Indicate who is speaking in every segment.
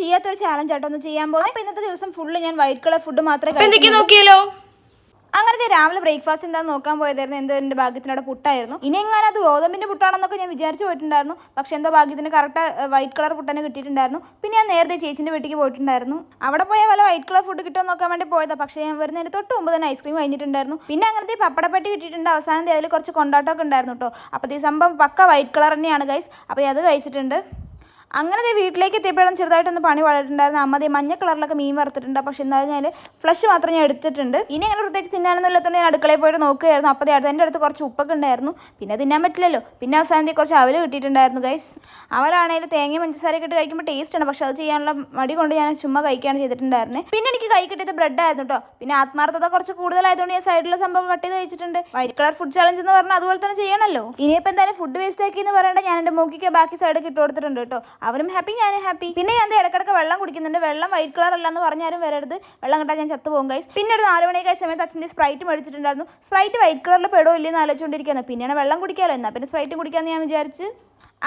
Speaker 1: ചെയ്യാത്തൊരു ചാലഞ്ച് ആട്ടോ ഒന്ന് ചെയ്യാൻ പോകുന്നത്. അപ്പോൾ ഇന്നത്തെ ദിവസം ഫുള്ള് ഞാൻ വൈറ്റ് കളർ ഫുഡ് മാത്രമേ
Speaker 2: നോക്കിയല്ലോ.
Speaker 1: അങ്ങനത്തെ രാവിലെ ബ്രേക്ക്ഫാസ്റ്റ് എന്താണെന്ന് നോക്കാൻ പോയതായിരുന്നു. എന്തോ എൻ്റെ ഭാഗ്യത്തിനോടെ പുട്ടായിരുന്നു. ഇനി എങ്ങനെ അത് ഗോതമ്പിൻ്റെ പുട്ടാണെന്നൊക്കെ ഞാൻ വിചാരിച്ചു പോയിട്ടുണ്ടായിരുന്നു. പക്ഷേ എന്തോ ഭാഗ്യത്തിന് കറക്റ്റ് വൈറ്റ് കളർ പുട്ടന്നെ കിട്ടിയിട്ടുണ്ടായിരുന്നു. പിന്നെ ഞാൻ നേരത്തെ ചേച്ചിൻ്റെ വീട്ടിലേക്ക് പോയിട്ടുണ്ടായിരുന്നു. അവിടെ പോയ വല്ല വൈറ്റ് കളർ ഫുഡ് കിട്ടുമെന്ന് നോക്കാൻ വേണ്ടി പോയതാണ്. പക്ഷേ ഞാൻ വരുന്നതിന് തൊട്ട് മുമ്പ് തന്നെ ഐസ്ക്രീം കഴിഞ്ഞിട്ടുണ്ടായിരുന്നു. പിന്നെ അങ്ങനത്തെ പപ്പടപ്പെട്ടി കിട്ടിയിട്ടുണ്ട്. അവസാനത്തെ അതിൽ കുറച്ച് കൊണ്ടാട്ടമൊക്കെ ഉണ്ടായിരുന്നു കേട്ടോ. അപ്പോൾ ഈ സംഭവം പക്ക വൈറ്റ് കളർ തന്നെയാണ് ഗൈസ്. അപ്പോൾ അത് കഴിച്ചിട്ടുണ്ട്. അങ്ങനെ വീട്ടിലേക്ക് എത്തിയപ്പോഴും ചെറുതായിട്ടൊന്ന് പണി വളർന്നിട്ടുണ്ടായിരുന്നു. അമ്മ മഞ്ഞ കളറിലൊക്കെ മീൻ വറുത്തിട്ടുണ്ട്. പക്ഷെ എന്തായാലും ഞാൻ ഫ്ലഷ് മാത്രം ഞാൻ എടുത്തിട്ടുണ്ട്. ഇനി അങ്ങനെ പ്രത്യേകിച്ച് തിന്നാനൊന്നും ഇല്ലാത്തതുകൊണ്ട് ഞാൻ അടുക്കളയിൽ പോയിട്ട് നോക്കുകയായിരുന്നു. അപ്പോൾ എൻ്റെ അടുത്ത് കുറച്ച് ഉപ്പൊക്കെ ഉണ്ടായിരുന്നു. പിന്നെ തിന്നാൻ പറ്റില്ലല്ലോ. പിന്നെ അവസാനത്തെ കുറച്ച് അവല് കിട്ടിയിട്ടുണ്ടായിരുന്നു ഗൈസ്. അവരാണെങ്കിൽ തേങ്ങയും പഞ്ചസാരയൊക്കെ ഇട്ട് കഴിക്കുമ്പോൾ ടേസ്റ്റാണ്. പക്ഷെ അത് ചെയ്യാനുള്ള മടി കൊണ്ട് ഞാൻ ചുമ്മാ കഴിക്കുകയാണ് ചെയ്തിട്ടുണ്ടായിരുന്നത്. പിന്നെ എനിക്ക് കൈ കിട്ടിയത് ബ്രെഡ് ആയിരുന്നു കേട്ടോ. പിന്നെ ആത്മാർത്ഥത കുറച്ച് കൂടുതലായതുകൊണ്ട് ഞാൻ സൈഡിലുള്ള സംഭവം കട്ട് ചെയ്ത് കഴിച്ചിട്ടുണ്ട്. വൈറ്റ് കളർ ഫുഡ് ചാലഞ്ച് എന്ന് പറഞ്ഞാൽ അതുപോലെ തന്നെ ചെയ്യണമല്ലോ. ഇനിയിപ്പോൾ എന്തായാലും ഫുഡ് വേസ്റ്റ് ആക്കി എന്ന് പറയേണ്ട ഞാൻ എൻ്റെ മൂക്കിക്ക് ബാക്കി സൈഡൊക്കെ ഇട്ട് കൊടുത്തിട്ടുണ്ട് കേട്ടോ. അവരും ഹാപ്പി, ഞാനും ഹാപ്പി. പിന്നെ ഞാൻ ഇടയ്ക്കിടയ്ക്ക് വെള്ളം കുടിക്കുന്നുണ്ട്. വെള്ളം വൈറ്റ് കളർ അല്ലെന്ന് പറഞ്ഞാലും വരരുത്. വെള്ളം കിട്ടാൻ ഞാൻ ചത്തു പോകും ഗൈസ്. പിന്നെ ഒരു 4 മണിയൊക്കെ സമയത്ത് അച്ഛൻ്റെ സ്പ്രൈറ്റ് മേടിച്ചിട്ടുണ്ടായിരുന്നു. സ്പ്രൈറ്റ് വൈറ്റ് കളറിൽ പെടോ ഇല്ലെന്ന് ആലോചിച്ചുകൊണ്ടിരിക്കുന്നു. പിന്നെയാണ് വെള്ളം കുടിക്കാമല്ലോ, എന്നാൽ പിന്നെ സ്പ്രൈറ്റും കുടിക്കാമെന്ന് ഞാൻ വിചാരിച്ച്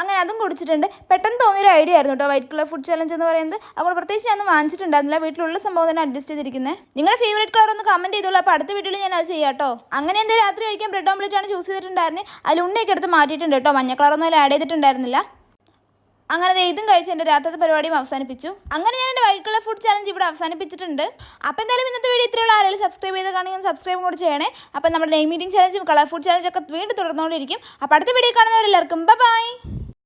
Speaker 1: അങ്ങനെ അതും കുടിച്ചിട്ടുണ്ട്. പെട്ടെന്ന് തോന്നിയൊരു ഐഡിയ ആയിരുന്നു കേട്ടോ വൈറ്റ് കളർ ഫുഡ് ചലഞ്ച് എന്ന് പറയുന്നത്. അപ്പോൾ പ്രത്യേകിച്ച് ഞാൻ വാങ്ങിച്ചിട്ടുണ്ടായിരുന്നില്ല. വീട്ടിലുള്ള സംഭവം തന്നെ അഡ്ജസ്റ്റ് ചെയ്തിരിക്കുന്നത്. നിങ്ങളുടെ ഫേവറേറ്റ് കളർ ഒന്ന് കമൻറ്റ് ചെയ്തോളൂ. അപ്പോൾ അടുത്ത വീഡിയോയിൽ ഞാൻ അത് ചെയ്യാം കേട്ടോ. അങ്ങനെ എൻ്റെ രാത്രി കഴിക്കാൻ ബ്രെഡ് ഓംലെറ്റ് ആണ് ചൂസ് ചെയ്തിട്ടുണ്ടായിരുന്നത്. അതിൽ ഉണ്ണയൊക്കെ എടുത്ത് മാറ്റിയിട്ടുണ്ട് കേട്ടോ. മഞ്ഞ കളറൊന്നും അതിൽ ആഡ് ചെയ്തിട്ടുണ്ടായിരുന്നില്ല. അങ്ങനെ ഇതും കഴിച്ച് എൻ്റെ രാത്രിത്തെ പരിപാടിയും അവസാനിപ്പിച്ചു. അങ്ങനെ ഞാൻ എൻ്റെ വൈറ്റ് കളർ ഫുഡ് ചലഞ്ച് ഇവിടെ അവസാനിപ്പിച്ചിട്ടുണ്ട്. അപ്പോൾ എന്തായാലും ഇന്നത്തെ വീഡിയോ ഇത്രയുള്ള ആരെങ്കിലും സബ്സ്ക്രൈബ് ചെയ്ത് കാണുമെങ്കിൽ സബ്സ്ക്രൈബ് കൂടി ചെയ്യണേ. അപ്പോൾ നമ്മുടെ നെയിം മീറ്റിംഗ് ചലഞ്ചും കളർ ഫുഡ് ചലഞ്ചൊക്കെ വീണ്ടും തുടർന്നുകൊണ്ടിരിക്കും. അപ്പോൾ അടുത്ത വീഡിയോ കാണുന്നവരെല്ലാവർക്കും ബൈ.